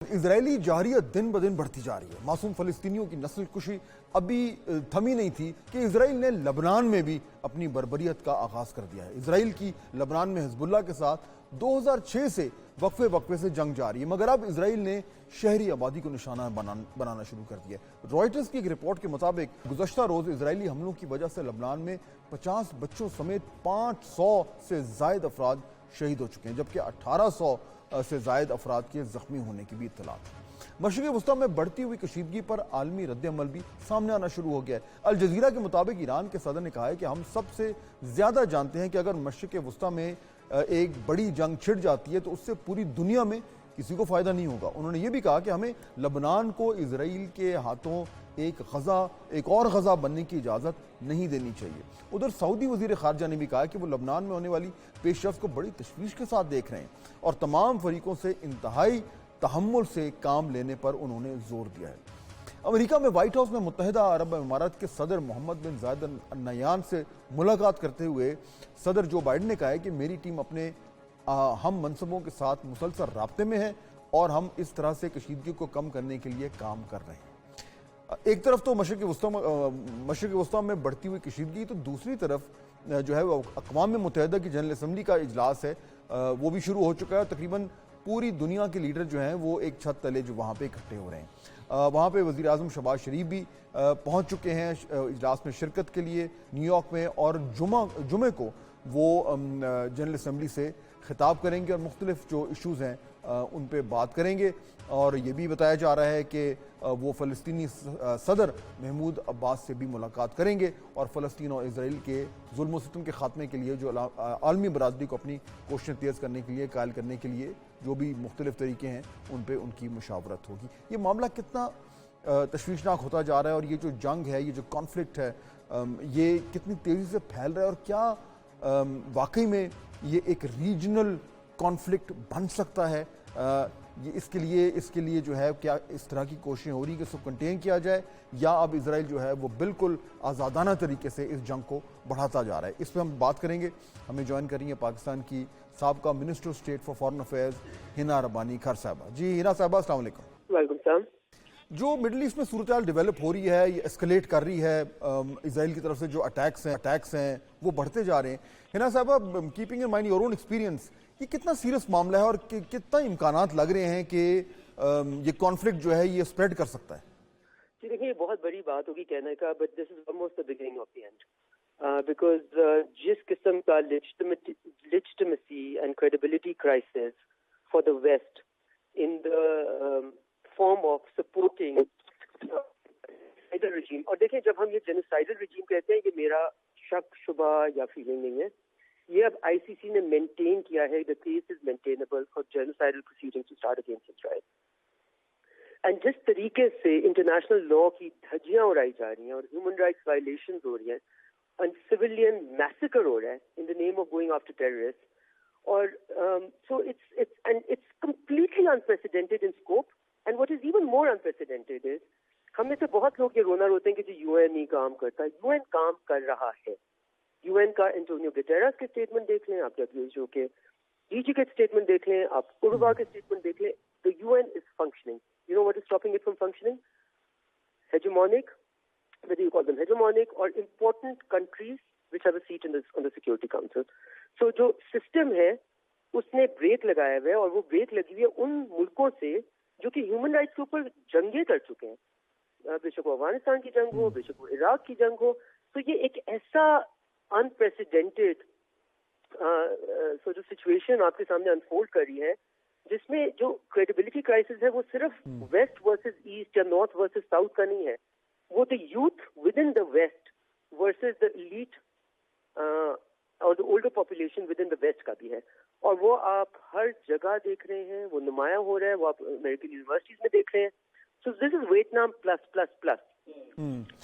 اسرائیلی جارحیت دن بدن بڑھتی جا رہی ہے. معصوم فلسطینیوں کی نسل کشی ابھی تھمی نہیں تھی کہ اسرائیل نے لبنان میں بھی اپنی بربریت کا آغاز کر دیا ہے. اسرائیل کی لبنان میں حزب اللہ کے ساتھ 2006 سے وقفے سے جنگ جاری ہے، مگر اب اسرائیل نے شہری آبادی کو نشانہ بنانا شروع کر دیا ہے. رائٹرز کی ایک رپورٹ کے مطابق گزشتہ روز اسرائیلی حملوں کی وجہ سے لبنان میں 50 بچوں سمیت 500 سے زائد افراد شہید ہو چکے ہیں، جبکہ 1800 سے زائد افراد کے زخمی ہونے کی بھی اطلاع ہے. مشرق وسطی میں بڑھتی ہوئی کشیدگی پر عالمی رد عمل بھی سامنے آنا شروع ہو گیا ہے. الجزیرہ کے مطابق ایران کے صدر نے کہا ہے کہ ہم سب سے زیادہ جانتے ہیں کہ اگر مشرق وسطی میں ایک بڑی جنگ چھڑ جاتی ہے تو اس سے پوری دنیا میں کسی کو فائدہ نہیں ہوگا. انہوں نے یہ بھی کہا کہ ہمیں لبنان کو اسرائیل کے ہاتھوں ایک اور غزہ بننے کی اجازت نہیں دینی چاہیے. ادھر سعودی وزیر خارجہ نے بھی کہا کہ وہ لبنان میں ہونے والی پیش رفت کو بڑی تشویش کے ساتھ دیکھ رہے ہیں اور تمام فریقوں سے انتہائی تحمل سے کام لینے پر انہوں نے زور دیا ہے. امریکہ میں وائٹ ہاؤس میں متحدہ عرب امارات کے صدر محمد بن زائد ال نہیان سے ملاقات کرتے ہوئے صدر جو بائیڈن نے کہا ہے کہ میری ٹیم اپنے ہم منصبوں کے ساتھ مسلسل رابطے میں ہے اور ہم اس طرح سے کشیدگی کو کم کرنے کے لیے کام کر رہے ہیں. ایک طرف تو مشرق وسطی میں بڑھتی ہوئی کشیدگی، تو دوسری طرف جو ہے وہ اقوام متحدہ کی جنرل اسمبلی کا اجلاس ہے وہ بھی شروع ہو چکا ہے. تقریباً پوری دنیا کے لیڈر جو ہیں وہ ایک چھت تلے جو وہاں پہ اکٹھے ہو رہے ہیں. وہاں پہ وزیر اعظم شہباز شریف بھی پہنچ چکے ہیں اجلاس میں شرکت کے لیے نیو یارک میں، اور جمعے کو وہ جنرل اسمبلی سے خطاب کریں گے اور مختلف جو ایشوز ہیں ان پہ بات کریں گے. اور یہ بھی بتایا جا رہا ہے کہ وہ فلسطینی صدر محمود عباس سے بھی ملاقات کریں گے اور فلسطین اور اسرائیل کے ظلم و ستم کے خاتمے کے لیے جو عالمی برادری کو اپنی کوششیں تیز کرنے کے لیے، قائل کرنے کے لیے جو بھی مختلف طریقے ہیں ان پہ ان کی مشاورت ہوگی. یہ معاملہ کتنا تشویشناک ہوتا جا رہا ہے اور یہ جو جنگ ہے، یہ جو کانفلکٹ ہے، یہ کتنی تیزی سے پھیل رہا ہے، اور کیا واقعی میں یہ ایک ریجنل کانفلکٹ بن سکتا ہے؟ یہ اس کے لیے جو ہے کیا اس طرح کی کوششیں ہو رہی کہ اس کو کنٹین کیا جائے، یا اب اسرائیل جو ہے وہ بالکل آزادانہ طریقے سے اس جنگ کو بڑھاتا جا رہا ہے؟ اس پہ ہم بات کریں گے. ہمیں جوائن کر رہی ہیں پاکستان کی سابقہ minister state for foreign affairs ہنا ربانی کھر صاحبہ. جی ہنا صاحبہ السلام علیکم. وعلیکم السلام. جو مڈل ایسٹ میں صورتحال ڈیولپ ہو رہی ہے، یہ اسکلیٹ کر رہی ہے، اسرائیل کی طرف سے جو اٹیکس ہیں وہ بڑھتے جا رہے ہیں. ہنا صاحبہ، keeping in mind your own experience, یہ کتنا سیریس معاملہ ہے اور کتنا امکانات لگ رہے ہیں کہ یہ کانفلکٹ جو ہے یہ اسپریڈ کر سکتا ہے؟ جی دیکھیں، یہ بہت بڑی بات ہوگی کہنے کا، but this is almost the beginning of the end, because جس قسم کا legitimacy and credibility crisis for the west in the form of supporting regime. اور دیکھیں، جب ہم یہ جینوسائیڈل رجیم کہتے ہیں، یہ میرا شک شبہ یا فیلنگ نہیں ہے، یہ اب آئی سی سی نے مینٹین کیا ہے. the case is maintainable for genocidal proceedings to start against Israel. And جس طریقے سے انٹرنیشنل لا کی دھجیاں اڑائی جا رہی ہیں اور ہیومن رائٹس وائلیشنز ہو رہی ہیں اینڈ سویلین میسیکر ہو رہا ہے in the name of going after terrorist, اور so it's completely unprecedented in scope. And what is even more unprecedented is ہم میں سے بہت لوگ یہ رونا روتے ہیں کہ جو یو این نہیں کام کرتا. یو این کام کر رہا ہے. یو این کا انٹونیو گٹیرس کے اسٹیٹمنٹ دیکھ لیں، آپ ڈبلیو ایچ او کے ڈی جی کے اسٹیٹمنٹ دیکھ لیں، آپ اروگا کے اسٹیٹمنٹ دیکھ لیں. The UN is functioning. You know what is stopping it from functioning? Hegemonic, whether you call them hegemonic or important countries which have a seat in on the Security Council. So جو system ہے اس نے break لگایا ہوا ہے، اور وہ break لگی ہوئی ہے ان ملکوں سے جو کہ ہیومن رائٹس کے اوپر جنگیں کر چکے ہیں، بے شک وہ افغانستان کی جنگ ہو، بے شک وہ عراق کی جنگ ہو. تو یہ ایک ایسا unprecedented جو سچویشن آپ کے سامنے انفولڈ کر رہی ہے، جس میں جو کریڈیبلٹی کرائسس ہے وہ صرف ویسٹ ورسز ایسٹ یا نارتھ ورسز ساؤتھ کا نہیں ہے، وہ the youth within the west versus the elite اور the older population within the west کا بھی ہے. اور وہ آپ ہر جگہ دیکھ رہے ہیں، وہ نمایاں ہو رہا ہے، وہ آپ امریکن یونیورسٹیز میں دیکھ رہے ہیں. سو دس از ویتنام پلس پلس پلس.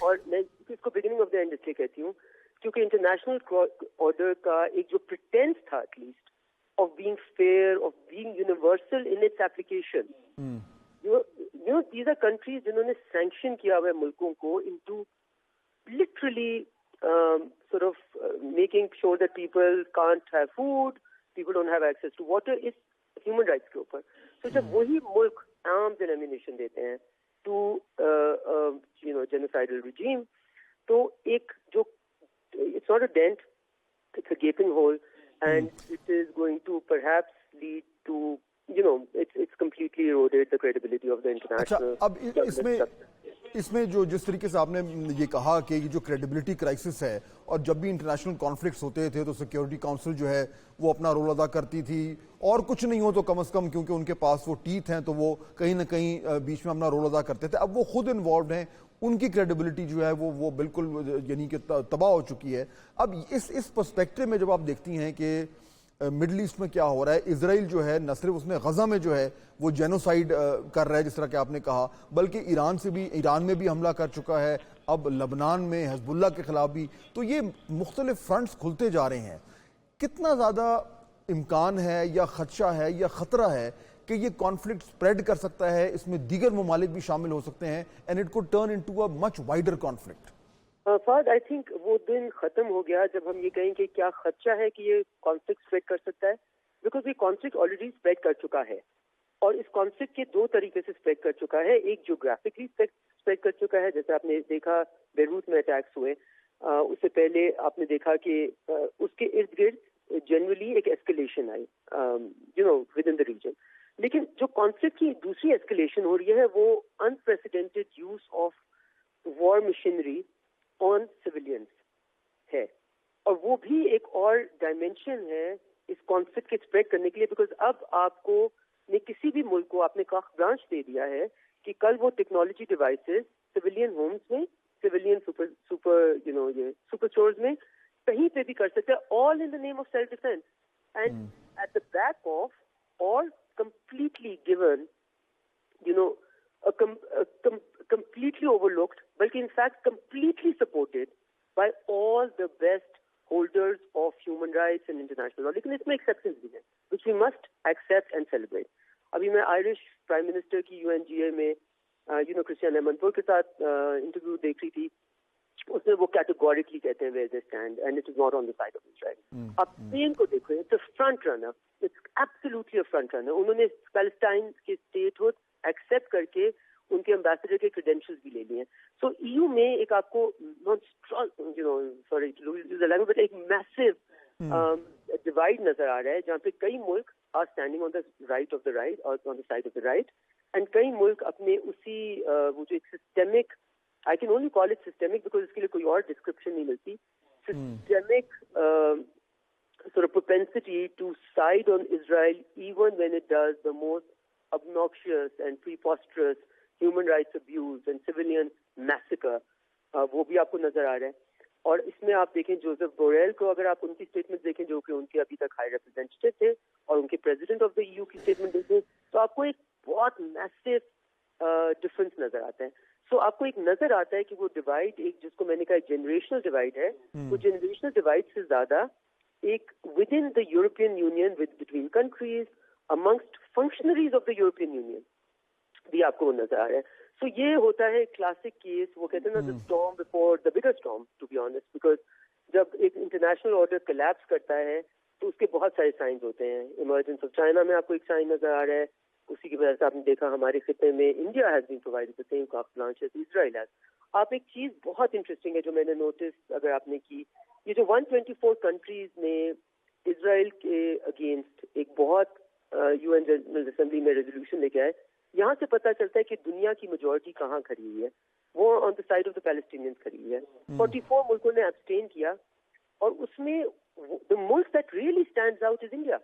اور میں اس کو بگننگ آف دا اینڈ اس لیے کہتی ہوں کیونکہ انٹرنیشنل آرڈر کا ایک جو پریٹینس تھا at least of being fair, of being universal in its application. You know, these are countries جنہوں نے sanction کیا ہوا ہے ملکوں کو into literally sort of making sure that people can't have food, people don't have access to water. It's human rights کے اوپر. تو جب وہی ملک آرمز اینڈ ایمونیشن دیتے ہیں ٹو جینوسائڈل ریجیم, تو ایک جو it's not a dent, it's a gaping hole, and it is going to perhaps lead to it's completely eroded the credibility of the international. اب اس میں جو جس طریقے سے آپ نے یہ کہا کہ یہ جو کریڈیبلٹی کرائسس ہے, اور جب بھی انٹرنیشنل کانفلکٹس ہوتے تھے تو سیکیورٹی کاؤنسل جو ہے وہ اپنا رول ادا کرتی تھی, اور کچھ نہیں ہو تو کم از کم کیونکہ ان کے پاس وہ ٹیتھ ہیں تو وہ کہیں نہ کہیں بیچ میں اپنا رول ادا کرتے تھے. اب وہ خود انوالوڈ ہیں, ان کی کریڈیبلٹی جو ہے وہ بالکل یعنی کہ تباہ ہو چکی ہے. اب اس پرسپیکٹو میں جب آپ دیکھتی ہیں کہ مڈل ایسٹ میں کیا ہو رہا ہے, اسرائیل جو ہے نہ صرف اس نے غزہ میں جو ہے وہ جینوسائیڈ کر رہا ہے جس طرح کہ آپ نے کہا, بلکہ ایران میں بھی حملہ کر چکا ہے, اب لبنان میں حزب اللہ کے خلاف بھی, تو یہ مختلف فرنٹس کھلتے جا رہے ہیں. کتنا زیادہ امکان ہے یا خدشہ ہے یا خطرہ ہے کہ یہ کانفلکٹ سپریڈ کر سکتا ہے, اس میں دیگر ممالک بھی شامل ہو سکتے ہیں, and it could turn into a much wider conflict? Fahad, I think وہ دن ختم ہو گیا جب ہم یہ کہیں کہ کیا خدشہ ہے کہ یہ کانفلکٹ اسپریڈ کر سکتا ہے, بیکاز یہ کانفلکٹ آلریڈی اسپریڈ کر چکا ہے, اور اس کانفلکٹ کے دو طریقے سے اسپریڈ کر چکا ہے. ایک جیوگرافکلی اسپریڈ کر چکا ہے, جیسے آپ نے دیکھا بیروت میں اٹیکس ہوئے, اس سے پہلے آپ نے دیکھا کہ اس کے ارد گرد جنرلی ایک escalation I with in the region. لیکن جو کانفلکٹ کی دوسری ایسکلیشن ہو رہی ہے وہ unprecedented use of war machinery on civilians ہے, اور وہ بھی ایک اور ڈائمینشن ہے اس کانفلکٹ کے اسپریڈ کرنے کے لیے, بیکاز اب آپ کو کسی بھی ملک کو آپ نے کاخ برانچ دے دیا ہے کہ کل وہ ٹیکنالوجی ڈیوائسز سویلین ہومز میں, سویلین سپر اسٹورز میں کہیں پہ بھی کر سکتے ہیں, all in the name of self defence, and at the back of اور کمپلیٹلی گیون completely overlooked, بلکہ in fact completely supported by all the best holders of human rights and international law. لیکن اس میں exceptions بھی ہیں which we must accept and celebrate. ابھی میں Irish prime minister کی UNGA میں کرسچین ایمنپور کے ساتھ انٹرویو دیکھ رہی تھی, اس میں وہ categorically کہتے ہیں where they stand and it is not on the side of Israel. آپ اسپین کو دیکھو, it's a front runner, it's absolutely a front runner. انہوں نے پیلسٹائن کے statehood accept کر کے ان کے امبیسڈر کے کریڈینشیلز بھی لے لیے ہیں. سو EU میں ایک آپ کو بٹ ایک میسو ڈیوائڈ نظر آ رہا ہے, جہاں پہ کئی ملک are standing on the right of the right اور on the side of the right, and کئی ملک اپنے اسی وہ جو ایک systemic, I can only call it systemic because اس کے لیے کوئی اور ڈسکرپشن نہیں ملتی, systemic sort of propensity to side on Israel even when it does the most obnoxious and preposterous human rights abuse and civilian massacre, وہ بھی آپ کو نظر آ رہا ہے. اور اس میں آپ دیکھیں جوزف بوریل کو, اگر آپ ان کی اسٹیٹمنٹ دیکھیں جو کہ ان کے ابھی تک ہائی ریپرزینٹیٹو تھے, اور ان کے پریزیڈنٹ آف دا EU کی اسٹیٹمنٹ دیکھیں, تو آپ کو ایک بہت میسو ڈفرنس نظر آتا ہے. سو آپ کو ایک نظر آتا ہے کہ وہ ڈیوائڈ, ایک جس کو میں نے کہا جنریشنل ڈیوائڈ ہے, وہ جنریشنل ڈیوائڈ سے زیادہ ایک with in the European union between countries amongst functionaries of the European Union بھی آپ کو وہ نظر آ رہا ہے. سو یہ ہوتا ہے کلاسک کیس, وہ کہتے ہیں نا the storm before the bigger storm, to be honest, because جب ایک انٹرنیشنل آرڈر کولیپس کرتا ہے تو اس کے بہت سارے سائنز ہوتے ہیں. ایمرجنس آف چائنا میں آپ کو ایک سائن نظر آ رہا ہے, اسی کی وجہ سے آپ نے دیکھا ہمارے خطے میں India has been provide the same carte blanche as Israel has. آپ ایک چیز بہت انٹرسٹنگ ہے جو میں نے نوٹس اگر آپ نے کی, یہ جو 124 کنٹریز نے اسرائیل کے اگینسٹ ایک بہت UN جنرل اسمبلی میں ریزولوشن لے کے آئے, یہاں سے پتہ چلتا ہے کہ دنیا کی میجورٹی کہاں کھڑی ہوئی ہے, وہ آن the side of the Palestinians کھڑی ہوئی ہے. 44 ملکوں نے ابسٹین کیا, اور اس میں the ملک that really stands out is India,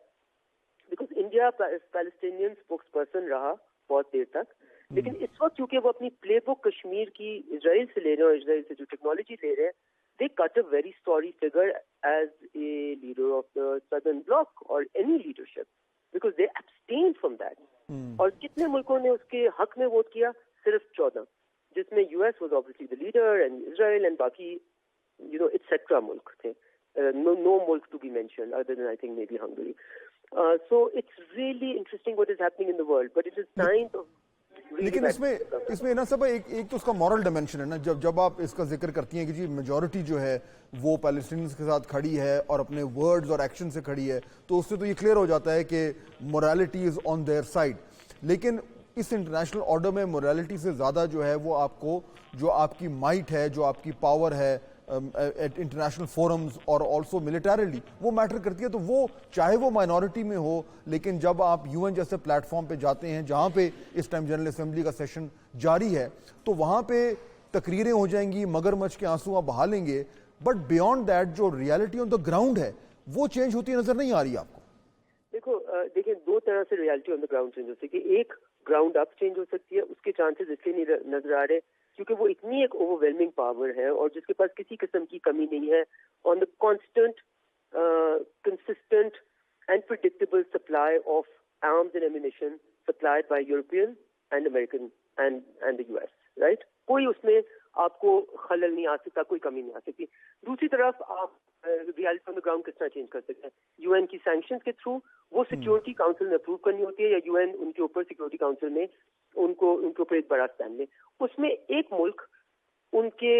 because India Palestinian spokesperson رہا بہت دیر تک, لیکن اس وقت چونکہ وہ اپنی پلے بک کشمیر کی اسرائیل سے لے رہے ہیں اور اسرائیل سے جو ٹیکنالوجی لے رہے ہیں, they cut a very sorry figure as a leader of the southern bloc or any leadership, because they abstained from that. اور کتنے ملکوں نے اس کے حق میں ووٹ کیا؟ صرف 14, جس میں US was obviously the leader and Israel and باقی etc. ملک تھے. No Malik to be mentioned other than I think maybe Hungary. So it's really interesting what is happening in the world, but it is signs of لیکن اس میں نا صاحب ایک تو اس کا moral dimension ہے نا, جب آپ اس کا ذکر کرتی ہیں کہ جی میجورٹی جو ہے وہ پیلسٹینیز کے ساتھ کھڑی ہے اور اپنے ورڈز اور ایکشن سے کھڑی ہے, تو اس سے تو یہ کلیئر ہو جاتا ہے کہ morality is on their side. لیکن اس انٹرنیشنل آرڈر میں مورالٹی سے زیادہ جو ہے وہ آپ کو جو آپ کی مائٹ ہے, جو آپ کی پاور ہے انٹرنیشنل فورمز اور آلسو ملیٹریلی, وہ میٹر کرتی ہے. تو وہ چاہے وہ مائنورٹی میں ہو, لیکن جب آپ یو این جیسے پلیٹ فارم پہ جاتے ہیں جہاں پہ اس ٹائم جنرل اسمبلی کا سیشن جاری ہے, تو وہاں پہ تقریریں ہو جائیں گی, مگر مچھ کے آنسو آپ بہا لیں گے, بٹ بیونڈ دیٹ جو ریالٹی آن دا گراؤنڈ ہے وہ چینج ہوتی نظر نہیں آ رہی آپ کو. دیکھیں دو طرح سے reality on the ground change ہو سکتی ہے. ایک گراؤنڈ اپ چینج ہو سکتی ہے, اس کے چانسز اس لیے نہیں نظر آ رہے کیونکہ وہ اتنی ایک اوور ویلمنگ پاور ہے اور جس کے پاس کسی قسم کی کمی نہیں ہے on the constant consistent and predictable supply of arms and ammunition supplied by European and American and the U S, right. کوئی اس میں آپ کو خلل نہیں آ سکتا, کوئی کمی نہیں آ سکتی. دوسری طرف آپ ریالٹی آن دا گراؤنڈ کس طرح چینج کر سکتے ہیں؟ یو این کی سینکشنز کے تھرو وہ سیکورٹی کاؤنسل میں اپروو کرنی ہوتی ہے, یا یو این ان کے اوپر سیکورٹی کاؤنسل میں ان کے اوپر ایک بڑا اسٹینڈ لے. اس میں ایک ملک ان کے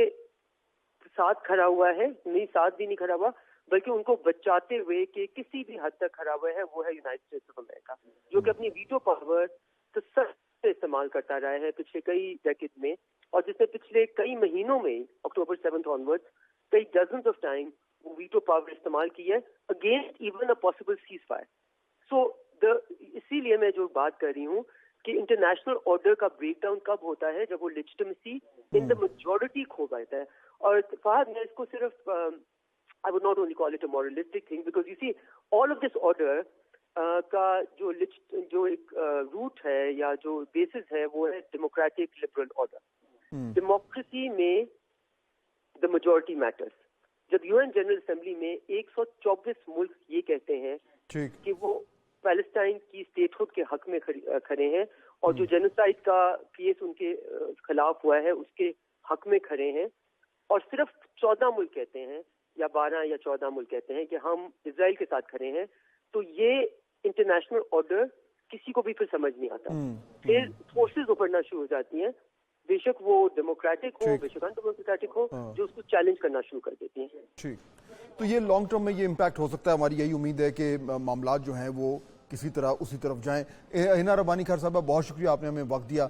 ساتھ کھڑا ہوا ہے, نہیں ساتھ بھی نہیں کھڑا ہوا بلکہ ان کو بچاتے ہوئے کہ کسی بھی حد تک کھڑا ہوا ہے, وہ ہے یونائٹڈ اسٹیٹس آف امریکہ, جو کہ اپنی ویٹو پاور سے استعمال کرتا رہا ہے پچھلے کئی ڈیکیڈ میں, اور جس نے پچھلے کئی مہینوں میں اکتوبر 7 آنورڈ کئی ڈزنس آف ٹائم وہ ویٹو پاور استعمال کی ہے against even a possible ceasefire. So اسی لیے میں جو بات کر رہی ہوں کہ انٹرنیشنل آرڈر کا بریک ڈاؤن کب ہوتا ہے جب وہ لیجٹمیسی ان دا میجورٹی کھو بیٹھتا ہے. اور فہد میں اس کو صرف I would not only call it a moralistic thing because you see all of this order کا جو ایک روٹ ہے یا جو بیسس ہے وہ ہے ڈیموکریٹک لبرل آرڈر. ڈیموکریسی میں دا میجورٹی میٹرس. جب یو این جنرل اسمبلی میں 124 ملک یہ کہتے ہیں کہ وہ پیلسٹائن کی اسٹیٹ ہوڈ کے حق میں کھڑے ہیں اور جو جینوسائڈ کا کیس ان کے خلاف ہوا ہے اس کے حق میں کھڑے ہیں, اور صرف 14 ملک کہتے ہیں یا 12 یا 14 ملک کہتے ہیں کہ ہم اسرائیل کے ساتھ کھڑے ہیں, تو یہ انٹرنیشنل آرڈر کسی کو بھی پھر سمجھ نہیں آتا. پھر فورسز ابھرنا شروع ہو جاتی ہیں, بے شک وہ ڈیموکریٹک ہو بے شک ان ڈیموکریٹک ہو, جو اس کو چیلنج کرنا شروع کر دیتی ہیں. ٹھیک, تو یہ لانگ ٹرم میں یہ امپیکٹ ہو سکتا ہے. ہماری یہی امید ہے کہ معاملات جو ہیں وہ کسی طرح اسی طرف جائیں. ہنا ربانی خیر صاحبہ, بہت شکریہ آپ نے ہمیں وقت دیا.